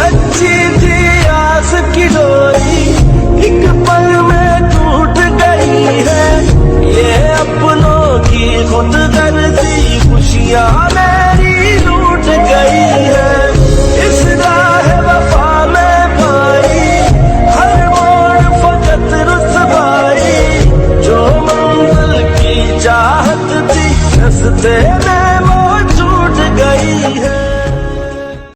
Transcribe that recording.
सच्ची थी आस की डोरी एक पल में टूट गई है। ये अपनों की खुदगर्जी खुशियां मेरी लूट गई है। इस राह वफा में पाई हर मोड़ फकत रुसवाई। जो मंजिल की चाहत थी रस्ते